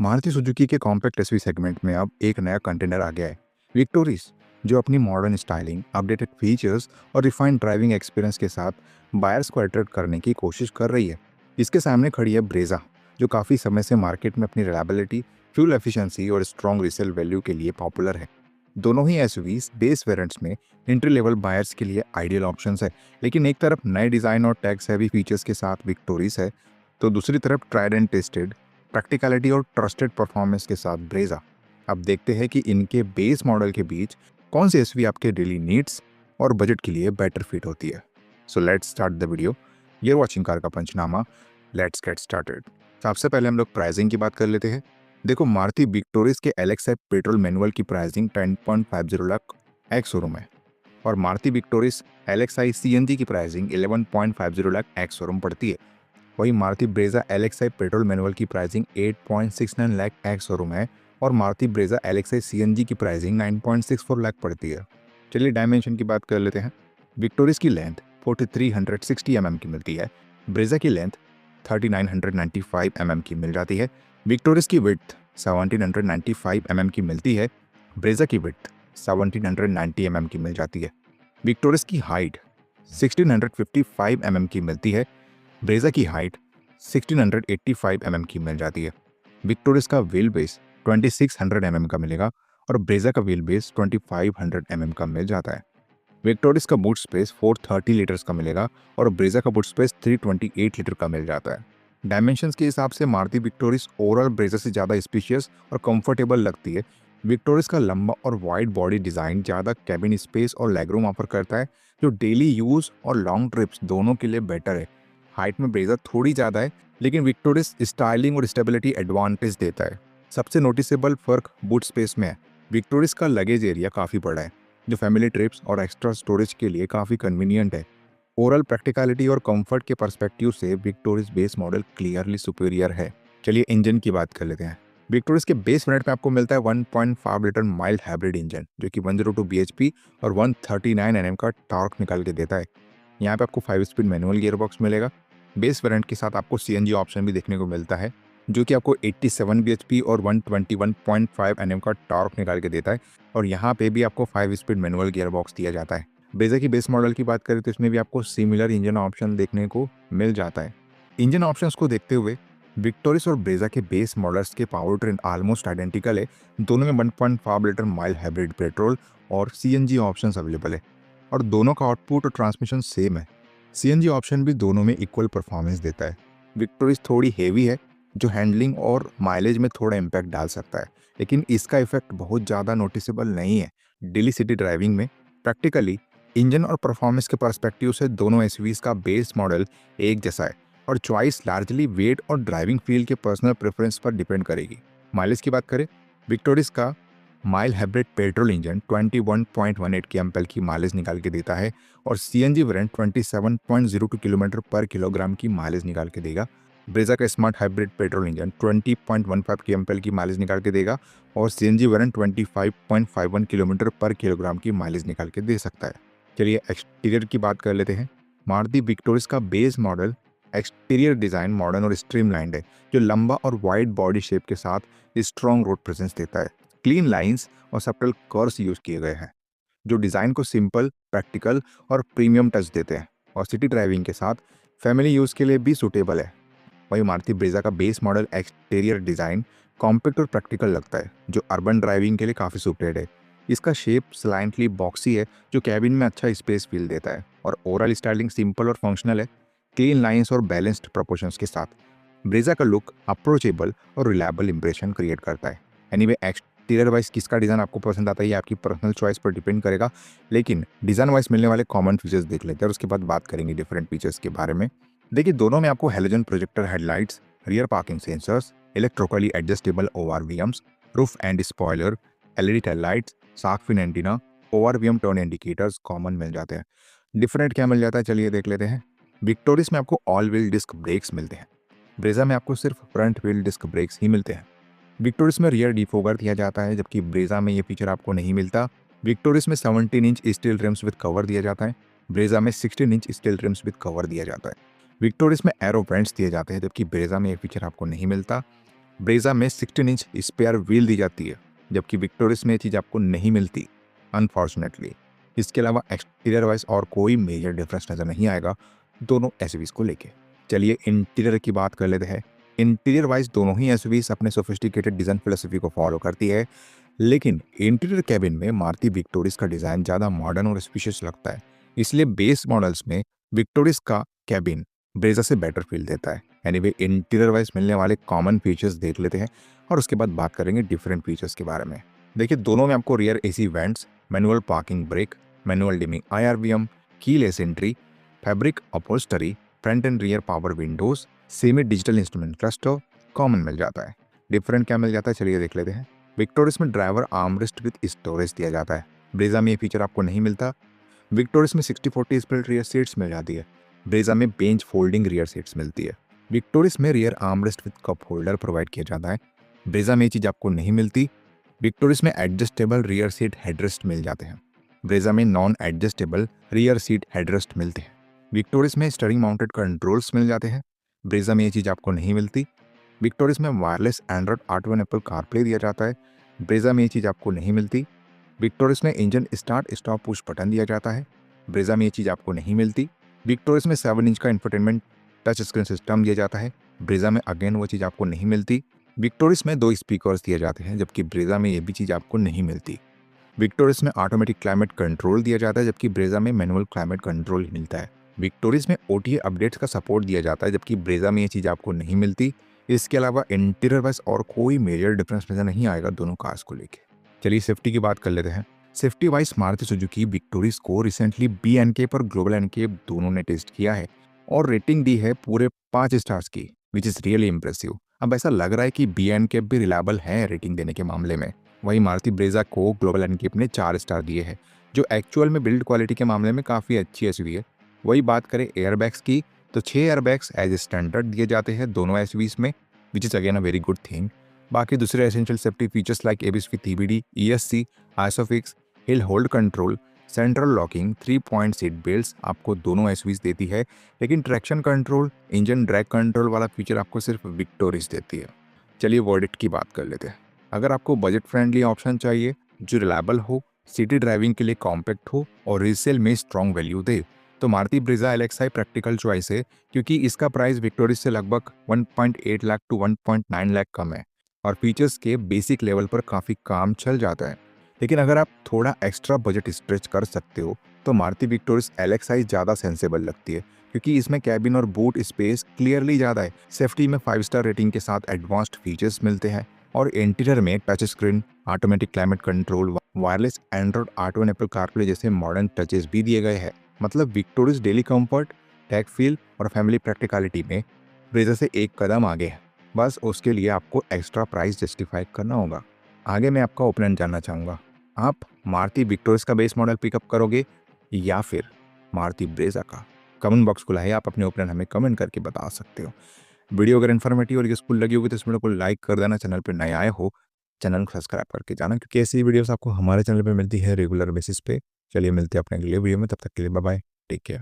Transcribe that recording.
Maruti Suzuki के compact SUV segment में अब एक नया कंटेनर आ गया है, विक्टोरिस, जो अपनी मॉडर्न स्टाइलिंग, अपडेटेड फीचर्स और रिफाइंड ड्राइविंग एक्सपीरियंस के साथ बायर्स को अट्रैक्ट करने की कोशिश कर रही है। इसके सामने खड़ी है ब्रेजा, जो काफ़ी समय से मार्केट में अपनी रिलायबिलिटी, फ्यूल एफिशिएंसी और स्ट्रॉन्ग रीसेल वैल्यू के लिए पॉपुलर है। दोनों ही एसयूवीज बेस वेरिएंट्स में एंट्री लेवल बायर्स के लिए आइडियल ऑप्शंस है, लेकिन एक तरफ नए डिज़ाइन और टैक्स हैवी फीचर्स के साथ विक्टोरिस है, तो दूसरी तरफ ट्राइड एंड टेस्टेड प्रैक्टिकलिटी और ट्रस्टेड परफॉर्मेंस के साथ ब्रेजा। अब देखते हैं कि इनके बेस मॉडल के बीच कौन सी एसयूवी आपके डेली नीड्स और बजट के लिए बेटर फिट होती है। So let's start the video. Your watching car का पंचनामा। Let's get started. सबसे पहले हम लोग प्राइसिंग की बात कर लेते हैं। देखो, मारुति विक्टोरिस के एलेक्साई पेट्रोल मैनुअल की प्राइसिंग 10.50 लाख एक्स शोरूम है, और मारुति विक्टोरिस एलेक्साई सीएनजी की प्राइसिंग 11.50 लाख एक्स शोरूम पड़ती है। वहीं मारुति ब्रेजा एलेक्साई पेट्रोल मैनुअल की प्राइसिंग 8.69 लाख एक्स शोरूम है, और मारुति ब्रेजा एलेक्साई सीएनजी की प्राइसिंग 9.64 लाख पड़ती है। चलिए डायमेंशन की बात कर लेते हैं। विक्टोरिस की लेंथ 4360 की मिलती है, ब्रेजा की लेंथ 3995 की मिल जाती है। विक्टोरिस की विड्थ 1795 की मिलती है, ब्रेजा की विड्थ 1790 की मिल जाती है। विक्टोरिस की हाइट 1655 की मिलती है, ब्रेजा की हाइट 1685 की मिल जाती है। विक्टोरिस का व्हील बेस 2600 का मिलेगा, और ब्रेजा का व्हील बेस 2500 का मिल जाता है। विक्टोरिस का बूट स्पेस 430 लीटर्स का मिलेगा, और ब्रेजा का बूट स्पेस 328 लीटर का मिल जाता है। डायमेंशंस के हिसाब से मारुति विक्टोरिस ओवरऑल ब्रेजा से ज़्यादा स्पेशियस और कंफर्टेबल लगती है। विक्टोरिस का लंबा और वाइड बॉडी डिज़ाइन ज़्यादा कैबिन स्पेस और लेगरूम ऑफर करता है, जो डेली यूज़ और लॉन्ग ट्रिप्स दोनों के लिए बेटर है। हाइट में ब्रेजा थोड़ी ज़्यादा है, लेकिन विक्टोरिस स्टाइलिंग और स्टेबिलिटी एडवांटेज देता है। सबसे नोटिसेबल फर्क बूट स्पेस में है। विक्टोरिस का लगेज एरिया काफ़ी बड़ा है, जो फैमिली ट्रिप्स और एक्स्ट्रा स्टोरेज के लिए काफ़ी कन्वीनियंट है। ओवरऑल प्रैक्टिकलिटी और कंफर्ट के पर्सपेक्टिव से Victoris base model clearly superior है। चलिए इंजन की बात कर लेते हैं। विक्टोरिस के बेस वेरिएंट में आपको मिलता है 1.5 लीटर माइल्ड हाइब्रिड इंजन, जो कि 102 bhp और 139 Nm का टॉर्क निकाल के देता है। यहाँ पे आपको 5 स्पीड मैनुअल गियरबॉक्स मिलेगा। बेस वेरिएंट के साथ आपको सीएनजी ऑप्शन भी देखने को मिलता है, जो कि आपको 87 bhp और 121.5 Nm का टॉर्क निकाल के देता है, और यहाँ पे भी आपको 5 स्पीड मैनुअल गियरबॉक्स दिया जाता है। ब्रेजा की बेस मॉडल की बात करें तो इसमें भी आपको सिमिलर इंजन ऑप्शन देखने को मिल जाता है। इंजन ऑप्शंस को देखते हुए विक्टोरिस और ब्रेजा के बेस मॉडल्स के पावर ट्रेन ऑलमोस्ट आइडेंटिकल है। दोनों में 1.5 लीटर माइल्ड हाइब्रिड पेट्रोल और सीएनजी ऑप्शंस अवेलेबल है, और दोनों का आउटपुट और ट्रांसमिशन सेम है। सीएनजी ऑप्शन भी दोनों में इक्वल परफॉर्मेंस देता है। विक्टोरिस थोड़ी हेवी है, जो हैंडलिंग और माइलेज में थोड़ा इम्पैक्ट डाल सकता है, लेकिन इसका इफेक्ट बहुत ज़्यादा नोटिसेबल नहीं है डेली सिटी ड्राइविंग में। प्रैक्टिकली इंजन और परफॉर्मेंस के पर्सपेक्टिव से दोनों एसयूवीज का बेस मॉडल एक जैसा है, और चॉइस लार्जली वेट और ड्राइविंग फील के पर्सनल प्रेफरेंस पर डिपेंड करेगी। माइलेज की बात करें, विक्टोरिस का mild hybrid petrol engine 21.18 kmpl की माइलेज निकाल के देता है, और सीएनजी वेरिएंट 27.02 किलोमीटर पर किलोग्राम की माइलेज निकाल के देगा। ब्रेजा का smart hybrid petrol engine 20.15 kmpl की माइलेज निकाल के देगा, और सीएनजी वेरिएंट 25.51 किलोमीटर पर किलोग्राम की माइलेज निकाल के दे सकता है। चलिए एक्सटीरियर की बात कर लेते हैं। मारुति विक्टोरिस का base model exterior design modern और स्ट्रीमलाइंड है, जो लंबा और वाइड बॉडी शेप के साथ स्ट्रॉन्ग रोड प्रेजेंस देता है। क्लीन लाइंस और सब्टल कर्व्स यूज किए गए हैं, जो डिज़ाइन को सिंपल, प्रैक्टिकल और प्रीमियम टच देते हैं, और सिटी ड्राइविंग के साथ फैमिली यूज़ के लिए भी सूटेबल है। वहीं मारुति ब्रेजा का base model exterior design compact और प्रैक्टिकल लगता है, जो अर्बन ड्राइविंग के लिए काफ़ी सूटेड है। इसका शेप स्लाइंटली बॉक्सी है, जो कैबिन में अच्छा स्पेस फील देता है, और ओवरऑल स्टाइलिंग सिंपल और फंक्शनल है, क्लीन लाइंस और बैलेंस्ड प्रोपोर्शंस के साथ। ब्रेजा का लुक अप्रोचेबल और रिलायबल इंप्रेशन क्रिएट करता है। एनीवे, एक्सटीरियर वाइज किसका डिज़ाइन आपको पसंद आता है ये आपकी पर्सनल चॉइस पर डिपेंड करेगा, लेकिन डिज़ाइन वाइज मिलने वाले कॉमन फीचर्स देख लेते हैं, और उसके बाद बात करेंगे डिफरेंट फीचर्स के बारे में। देखिए, दोनों में आपको halogen projector headlights, rear parking sensors, electrically adjustable ORVMs, roof and spoiler, LED tail lights, shark fin antenna, ORVM turn indicators common मिल जाते हैं। डिफरेंट क्या मिल जाता है, चलिए देख लेते हैं। विक्टोरिस में आपको ऑल व्हील डिस्क ब्रेक्स मिलते हैं। ब्रेजा में आपको सिर्फ फ्रंट व्हील डिस्क ब्रेक्स ही मिलते हैं। विक्टोरिस में रियर डिफोगर दिया जाता है, जबकि ब्रेजा में ये फीचर आपको नहीं मिलता। विक्टोरिस में 17 inch steel RIMS with cover दिया जाता है, ब्रेजा में 16 inch steel RIMS with cover दिया जाता है। विक्टोरिस में एरो वेंट्स दिए जाते हैं, जबकि ब्रेजा में ये फीचर आपको नहीं मिलता। ब्रेजा में 16 इंच स्पेयर व्हील दी जाती है, जबकि विक्टोरिस में ये चीज़ आपको नहीं मिलती अनफॉर्चुनेटली। इसके अलावा एक्सटीरियर वाइज और कोई मेजर डिफरेंस नज़र नहीं आएगा दोनों एसयूवीज़ को लेके। चलिए इंटीरियर की बात कर लेते हैं। इंटीरियर वाइज दोनों ही एसयूवीज़ अपने सोफिस्टिकेटेड डिज़ाइन फिलोसफी को फॉलो करती है, लेकिन इंटीरियर कैबिन में मारुति विक्टोरिस का डिज़ाइन ज़्यादा मॉडर्न और स्पेशियस लगता है। इसलिए बेस मॉडल्स में विक्टोरिस का कैबिन ब्रेजा से बेटर फील देता है। एनीवे इंटीरियर वाइज मिलने वाले कॉमन फीचर्स देख लेते हैं और उसके बाद बात करेंगे डिफरेंट फीचर्स के बारे में। देखिए, दोनों में आपको rear AC vents, manual parking brake, manual dimming IRVM, keyless entry, fabric upholstery, front and rear power windows, semi digital instrument cluster common मिल जाता है। डिफरेंट क्या मिल जाता है, चलिए देख लेते हैं। विक्टोरिस में ड्राइवर आर्मरेस्ट विद स्टोरेज दिया जाता है। ब्रेजा में ये फीचर आपको नहीं मिलता। विक्टोरिस में 60-40 स्प्लिट रियर सीट्स मिल जाती है। ब्रेजा में बेंच फोल्डिंग रियर सीट्स मिलती है। विक्टोरिस में rear armrest with cup holder provide किया जाता है। ब्रेजा में ये चीज़ आपको नहीं मिलती। विक्टोरिस में एडजस्टेबल रियर सीट हेडरेस्ट मिल जाते हैं। ब्रेजा में non adjustable rear seat headrest मिलते हैं। विक्टोरिस में स्टीयरिंग माउंटेड कंट्रोल्स मिल जाते हैं। ब्रेजा में ये चीज़ आपको नहीं मिलती। विक्टोरिस में wireless Android auto and Apple CarPlay दिया जाता है। ब्रेजा में ये चीज़ आपको नहीं मिलती। विक्टोरिस में engine start stop push button दिया जाता है। ब्रेजा में ये चीज़ आपको नहीं मिलती। विक्टोरिस में 7 इंच का इंफोटेनमेंट टच स्क्रीन सिस्टम दिया जाता है। ब्रेजा में अगेन वो चीज़ आपको नहीं मिलती। विक्टोरिस में 2 स्पीकर्स दिए जाते हैं, जबकि ब्रेजा में ये भी चीज़ आपको नहीं मिलती। विक्टोरिस में ऑटोमेटिक क्लाइमेट कंट्रोल दिया जाता है, जबकि ब्रेजा में मैनुअल क्लाइमेट कंट्रोल ही मिलता है। विक्टोरिस में OTA अपडेट्स का सपोर्ट दिया जाता है, जबकि ब्रेजा में ये चीज़ आपको नहीं मिलती। इसके अलावा इंटीरियर वाइज और कोई मेजर डिफरेंस नजर नहीं आएगा दोनों कार्स को लेके। चलिए सेफ्टी की बात कर लेते हैं। Safety wise Maruti Suzuki Victoris को रिसेंटली BNCAP और ग्लोबल NCAP दोनों ने टेस्ट किया है और रेटिंग दी है पूरे 5 स्टार्स की, विच इज़ रियली इंप्रेसिव। अब ऐसा लग रहा है कि BNCAP भी रिलायबल है रेटिंग देने के मामले में। वहीं मारुति ब्रेजा को ग्लोबल NCAP ने 4 स्टार दिए हैं, जो एक्चुअल में बिल्ड क्वालिटी के मामले में काफ़ी अच्छी एसयूवी है। वही बात करें एयरबैग्स की, तो 6 एयरबैग्स एज स्टैंडर्ड दिए जाते हैं दोनों एसयूवीज में, which is again a very good thing. बाकी दूसरे essential safety features like ABS with EBD, ESC, isofix, hill hold control, central locking, 3 point seat belts आपको दोनों एसयूवीज देती है, लेकिन traction control, engine drag control वाला feature आपको सिर्फ विक्टोरिस देती है। चलिए वर्डिक्ट की बात कर लेते हैं। अगर आपको बजट फ्रेंडली ऑप्शन चाहिए जो रिलायबल हो, सिटी ड्राइविंग के लिए कॉम्पैक्ट हो और रीसेल में स्ट्रॉन्ग वैल्यू दे, तो Maruti Brezza LXi practical choice है, क्योंकि इसका प्राइस विक्टोरिस से लगभग 1.8 लाख टू 1.9 लाख कम है और फीचर्स के बेसिक लेवल पर काफ़ी काम चल जाता है। लेकिन अगर आप थोड़ा एक्स्ट्रा बजट स्ट्रेच कर सकते हो तो मारुति विक्टोरिस LXi ज़्यादा सेंसेबल लगती है, क्योंकि इसमें कैबिन और बूट स्पेस क्लियरली ज़्यादा है। सेफ्टी में 5 स्टार रेटिंग के साथ एडवांस्ड फीचर्स मिलते हैं और इंटीरियर में touch screen, automatic climate control, wireless Android auto and Apple CarPlay जैसे मॉडर्न टचेस भी दिए गए हैं। मतलब Victoris daily comfort, tech feel और फैमिली प्रैक्टिकलिटी में ब्रेजा से एक कदम आगे है। बस उसके लिए आपको एक्स्ट्रा प्राइस जस्टिफाई करना होगा। आगे मैं आपका ओपिनियन जानना चाहूँगा, आप मारुति विक्टोरिस का बेस मॉडल पिकअप करोगे या फिर मारुति ब्रेजा का? कमेंट बॉक्स खुला है, आप अपने ओपिनियन हमें कमेंट करके बता सकते हो। वीडियो अगर इन्फॉर्मेटिव और यूजफुल लगी होगी तो इस वीडियो को लाइक कर देना। चैनल पर नए आए हो, चैनल को सब्सक्राइब करके जाना, क्योंकि ऐसी वीडियोस आपको हमारे चैनल पे मिलती है रेगुलर बेसिस पे। चलिए मिलते हैं अपने अगले वीडियो में, तब तक के लिए बाय बाय, टेक केयर।